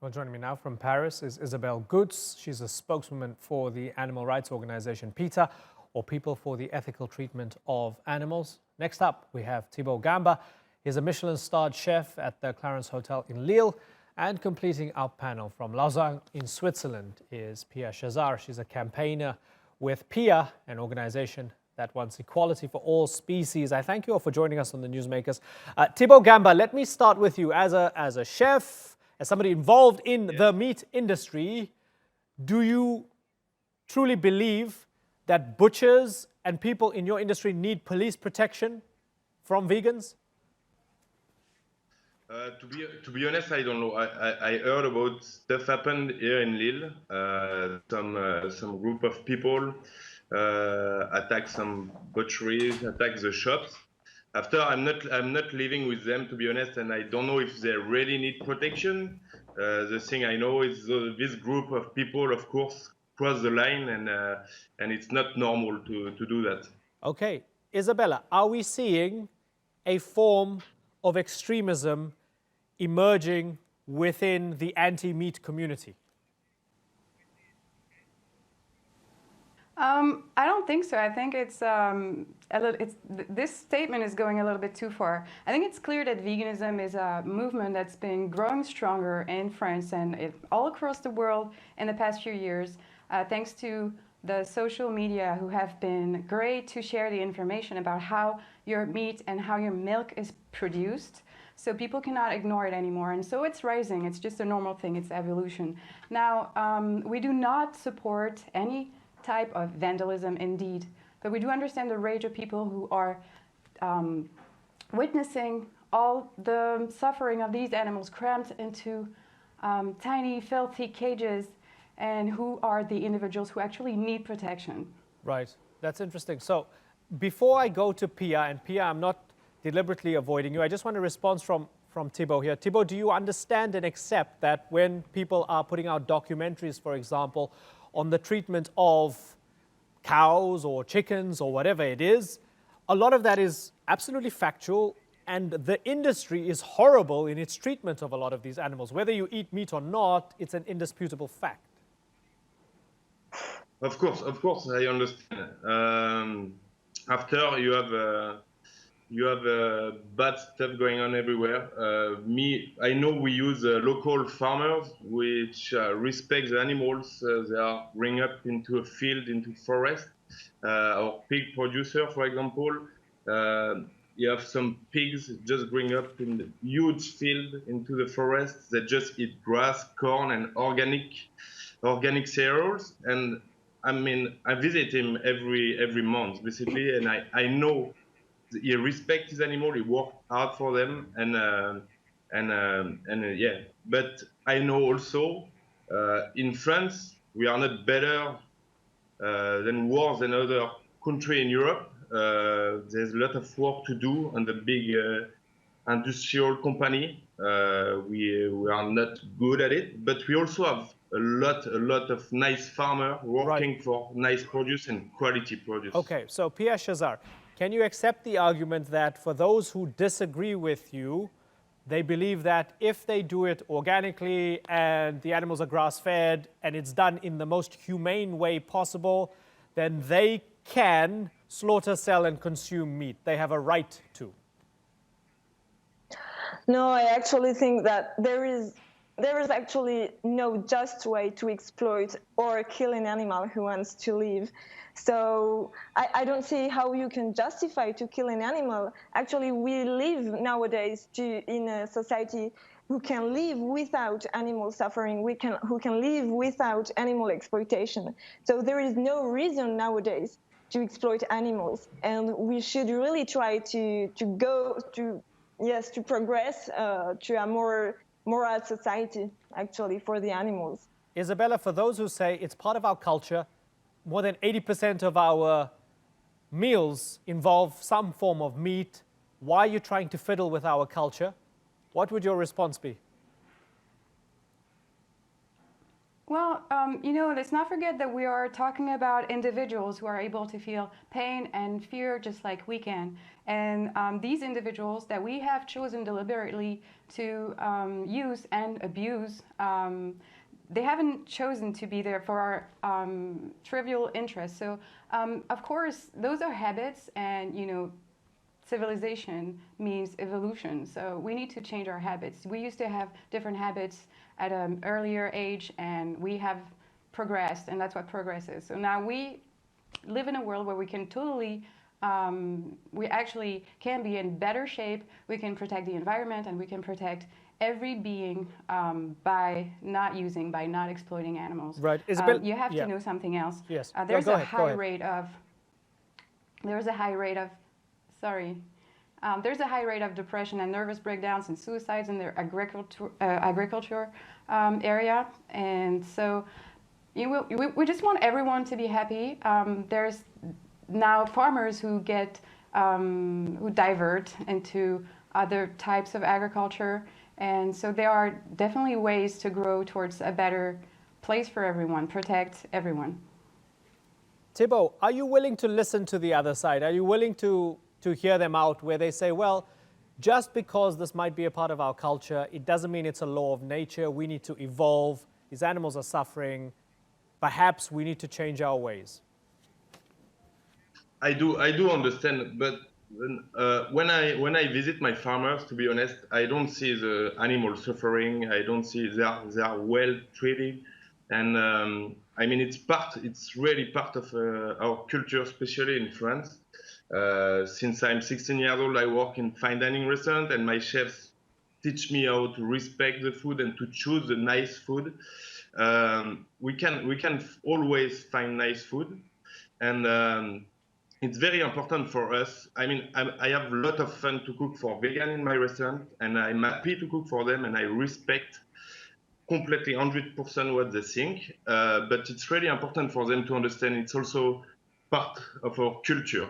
Well, joining me now from Paris is Isabelle Goetz. She's a spokeswoman for the animal rights organization Peta, or People for the Ethical Treatment of Animals. Next up, we have Thibaut Gamba. He's a Michelin-starred chef at the Clarance Hotel in Lille. And completing our panel from Lausanne in Switzerland is Pia Shazar. She's a campaigner with Pia, an organization that wants equality for all species. I thank you all for joining us on the Newsmakers. Thibaut Gamba, let me start with you. As a chef, as somebody involved in the meat industry, do you truly believe that butchers and people in your industry need police protection from vegans? To be honest, I don't know. I heard about stuff happened here in Lille. Some group of people attack some butcheries, attack the shops. After, I'm not living with them, to be honest, and I don't know if they really need protection. The thing I know is this group of people, of course, cross the line, and it's not normal to do that. Okay, Isabella, are we seeing a form of extremism emerging within the anti-meat community? I don't think so. I think this statement is going a little bit too far. I think it's clear that veganism is a movement that's been growing stronger in France and all across the world in the past few years, thanks to the social media who have been great to share the information about how your meat and how your milk is produced. So people cannot ignore it anymore. And so it's rising. It's just a normal thing. It's evolution. Now, we do not support any type of vandalism indeed, but we do understand the rage of people who are witnessing all the suffering of these animals crammed into tiny, filthy cages, and who are the individuals who actually need protection. Right, that's interesting. So before I go to Pia, and Pia, I'm not deliberately avoiding you, I just want a response from Thibaut here. Thibaut, do you understand and accept that when people are putting out documentaries, for example, on the treatment of cows or chickens or whatever it is, a lot of that is absolutely factual, and the industry is horrible in its treatment of a lot of these animals. Whether you eat meat or not, it's an indisputable fact. Of course, I understand. After you have bad stuff going on everywhere. I know we use local farmers which respect the animals. They are bring up into a field, into forest. Or pig producer, for example, you have some pigs just bring up in the huge field into the forest. They just eat grass, corn, and organic cereals. And I mean, I visit him every month basically, and I know he respects his animal. He works hard for them, yeah. But I know also in France we are not better than worse than other country in Europe. There's a lot of work to do on the big industrial company. We are not good at it, but we also have a lot of nice farmers working for nice produce and quality produce. Okay, so Pia Shazar, can you accept the argument that for those who disagree with you, they believe that if they do it organically and the animals are grass-fed and it's done in the most humane way possible, then they can slaughter, sell, and consume meat? They have a right to. No, I actually think that there is actually no just way to exploit or kill an animal who wants to live. So I don't see how you can justify to kill an animal. Actually, we live nowadays in a society who can live without animal suffering, who can live without animal exploitation. So there is no reason nowadays to exploit animals, and we should really try to progress to a more moral society, actually, for the animals. Isabella, for those who say it's part of our culture, more than 80% of our meals involve some form of meat. Why are you trying to fiddle with our culture? What would your response be? Well, let's not forget that we are talking about individuals who are able to feel pain and fear just like we can. And these individuals that we have chosen deliberately to use and abuse, they haven't chosen to be there for our trivial interests. So, of course, those are habits, and, civilization means evolution. So we need to change our habits. We used to have different habits at an earlier age, and we have progressed, and that's what progress is. So now we live in a world where we can totally, we actually can be in better shape. We can protect the environment, and we can protect every being by not exploiting animals. Right, Isabelle. You have to know something else. Yes. There's go a ahead, high rate of. There's a high rate of. Sorry. There's a high rate of depression and nervous breakdowns and suicides in the agriculture area, and so we just want everyone to be happy. There's now farmers who get who divert into other types of agriculture, and so there are definitely ways to grow towards a better place for everyone, protect everyone. Thibaut, are you willing to listen to the other side? Are you willing to hear them out, where they say, well, just because this might be a part of our culture, it doesn't mean it's a law of nature. We need to evolve. These animals are suffering. Perhaps we need to change our ways. I do understand, but when I visit my farmers, to be honest, I don't see the animals suffering. I don't see they are well treated, and I mean it's really part of our culture, especially in France. Since I'm 16 years old, I work in fine dining restaurant, and my chefs teach me how to respect the food and to choose the nice food. We can always find nice food, and it's very important for us. I mean, I have a lot of fun to cook for vegan in my restaurant, and I'm happy to cook for them, and I respect completely 100% what they think. But it's really important for them to understand it's also part of our culture.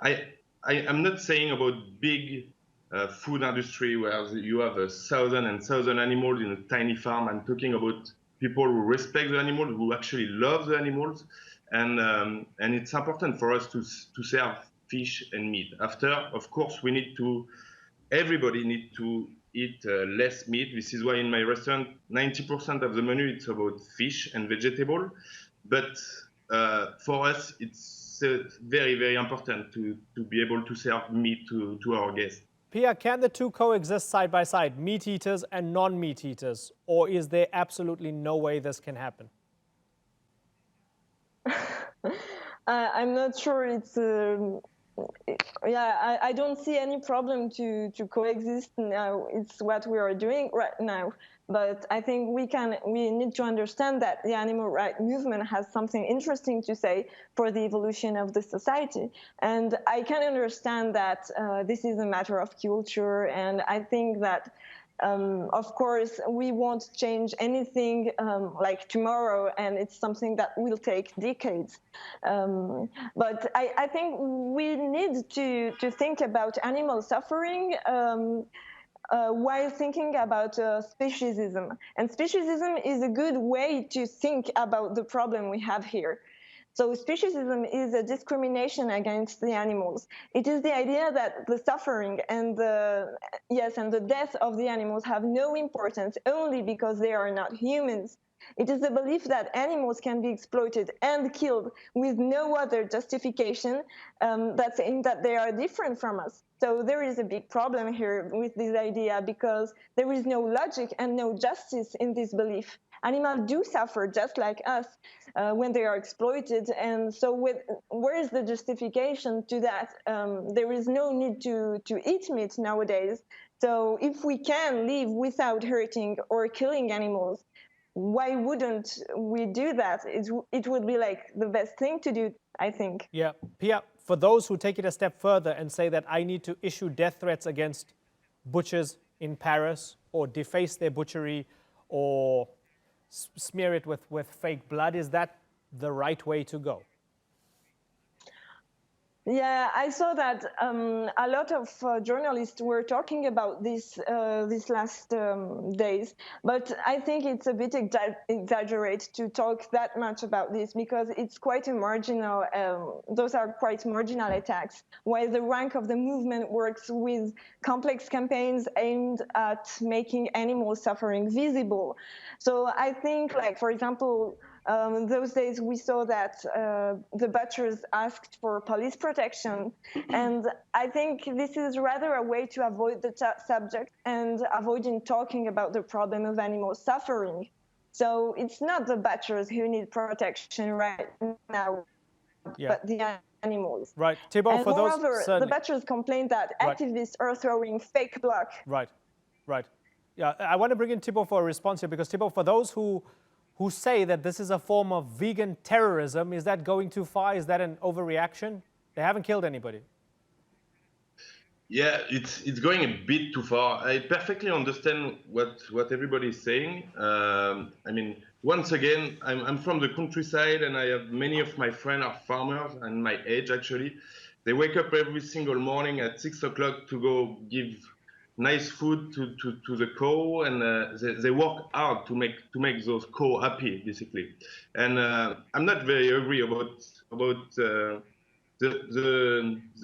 I'm not saying about big food industry where you have 1,000 and 1,000 animals in a tiny farm. I'm talking about people who respect the animals, who actually love the animals, and it's important for us to serve fish and meat. After, of course, everybody needs to eat less meat. This is why in my restaurant, 90% of the menu it's about fish and vegetable, but for us, it's very, very important to be able to serve meat to our guests. Pia, can the two coexist side by side, meat eaters and non-meat eaters, or is there absolutely no way this can happen? I'm not sure it's. I don't see any problem to coexist now. It's what we are doing right now. But I think we need to understand that the animal rights movement has something interesting to say for the evolution of the society. And I can understand that this is a matter of culture, and I think that of course, we won't change anything like tomorrow, and it's something that will take decades. But I think we need to think about animal suffering while thinking about speciesism. And speciesism is a good way to think about the problem we have here. So speciesism is a discrimination against the animals. It is the idea that the suffering and the death of the animals have no importance only because they are not humans. It is the belief that animals can be exploited and killed with no other justification saying that they are different from us. So there is a big problem here with this idea because there is no logic and no justice in this belief. Animals do suffer just like us when they are exploited, and so where is the justification to that? There is no need to eat meat nowadays. So if we can live without hurting or killing animals, why wouldn't we do that? It would be like the best thing to do, I think. Yeah, Pia, for those who take it a step further and say that I need to issue death threats against butchers in Paris or deface their butchery or smear it with fake blood, is that the right way to go? Yeah, I saw that a lot of journalists were talking about this these last days, but I think it's a bit exaggerated to talk that much about this because it's quite a marginal. Those are quite marginal attacks. While the rank of the movement works with complex campaigns aimed at making animal suffering visible. So I think, like for example. Those days we saw that the butchers asked for police protection, and I think this is rather a way to avoid the subject and avoiding talking about the problem of animal suffering. So it's not the butchers who need protection right now, but the animals. Right, Thibaut, and for moreover, those... the butchers complain that activists are throwing fake blood. Right, right. Yeah, I want to bring in Thibaut for a response here, because Thibaut, for those who say that this is a form of vegan terrorism, is that going too far? Is that an overreaction? They haven't killed anybody. Yeah, it's going a bit too far. I perfectly understand what everybody is saying. I mean, once again, I'm from the countryside, and I have many of my friends are farmers and my age actually. They wake up every single morning at 6 o'clock to go give nice food to the cow, and they work hard to make those cow happy, basically. And I'm not very agree about the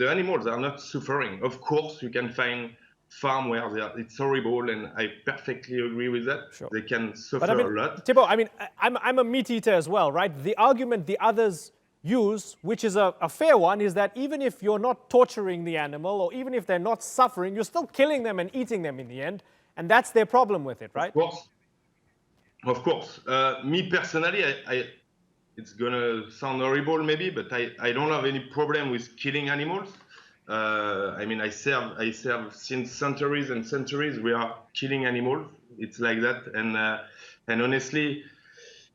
animals are not suffering. Of course, you can find farm where it's horrible, and I perfectly agree with that. Sure. They can suffer But I mean, a lot. Thibaut, I mean, I'm a meat eater as well, right? The argument the others use, which is a fair one, is that even if you're not torturing the animal, or even if they're not suffering, you're still killing them and eating them in the end, and that's their problem with it, right? Of course. Me personally, it's gonna sound horrible maybe, but I don't have any problem with killing animals. I mean, I serve since centuries and centuries. We are killing animals. It's like that, and honestly,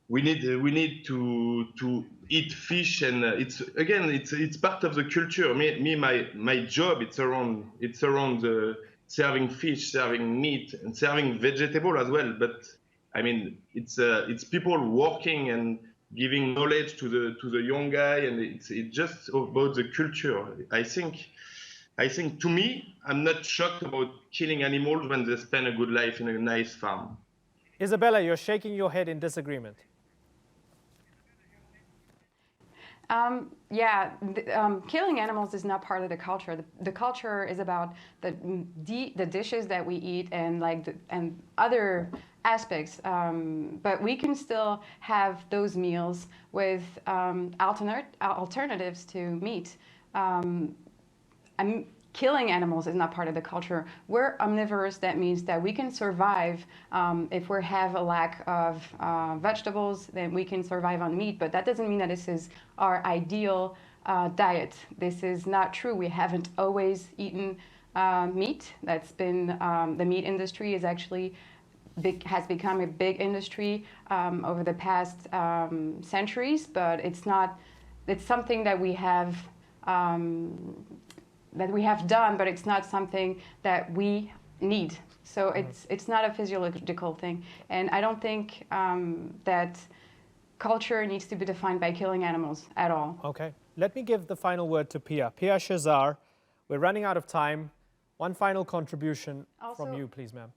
we need to eat fish, and it's part of the culture. My job it's around serving fish, serving meat, and serving vegetable as well. But I mean, it's people working and giving knowledge to the young guy, and it's just about the culture. I think to me, I'm not shocked about killing animals when they spend a good life in a nice farm. Isabella, you're shaking your head in disagreement. Killing animals is not part of the culture. The culture is about the dishes that we eat and and other aspects. But we can still have those meals with alternatives to meat. Killing animals is not part of the culture. We're omnivores. That means that we can survive if we have a lack of vegetables, then we can survive on meat. But that doesn't mean that this is our ideal diet. This is not true. We haven't always eaten meat. That's been the meat industry is actually has become a big industry over the past centuries. But it's not. It's something that we have. Done, but it's not something that we need. So it's not a physiological thing. And I don't think that culture needs to be defined by killing animals at all. Okay. Let me give the final word to Pia. Pia Shazar, we're running out of time. One final contribution from you, please, ma'am.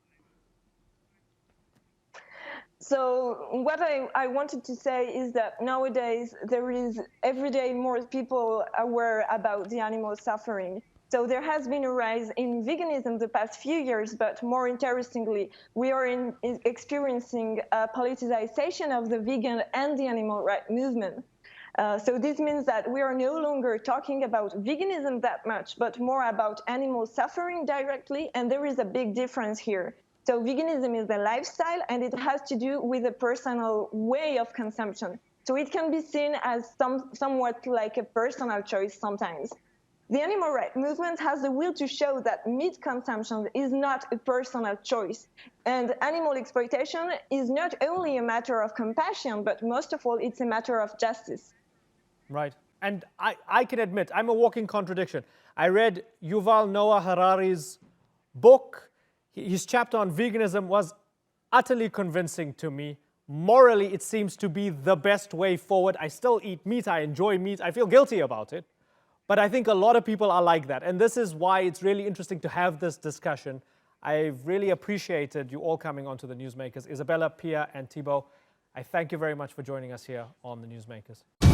So what I wanted to say is that nowadays there is every day more people aware about the animal suffering. So there has been a rise in veganism the past few years, but more interestingly, we are experiencing a politicization of the vegan and the animal rights movement. So this means that we are no longer talking about veganism that much, but more about animal suffering directly, and there is a big difference here. So veganism is a lifestyle, and it has to do with a personal way of consumption. So it can be seen as somewhat like a personal choice sometimes. The animal rights movement has the will to show that meat consumption is not a personal choice. And animal exploitation is not only a matter of compassion, but most of all, it's a matter of justice. Right. And I can admit, I'm a walking contradiction. I read Yuval Noah Harari's book. His chapter on veganism was utterly convincing to me. Morally, it seems to be the best way forward. I still eat meat. I enjoy meat. I feel guilty about it. But I think a lot of people are like that. And this is why it's really interesting to have this discussion. I've really appreciated you all coming onto the Newsmakers. Isabella, Pia, and Thibaut, I thank you very much for joining us here on the Newsmakers.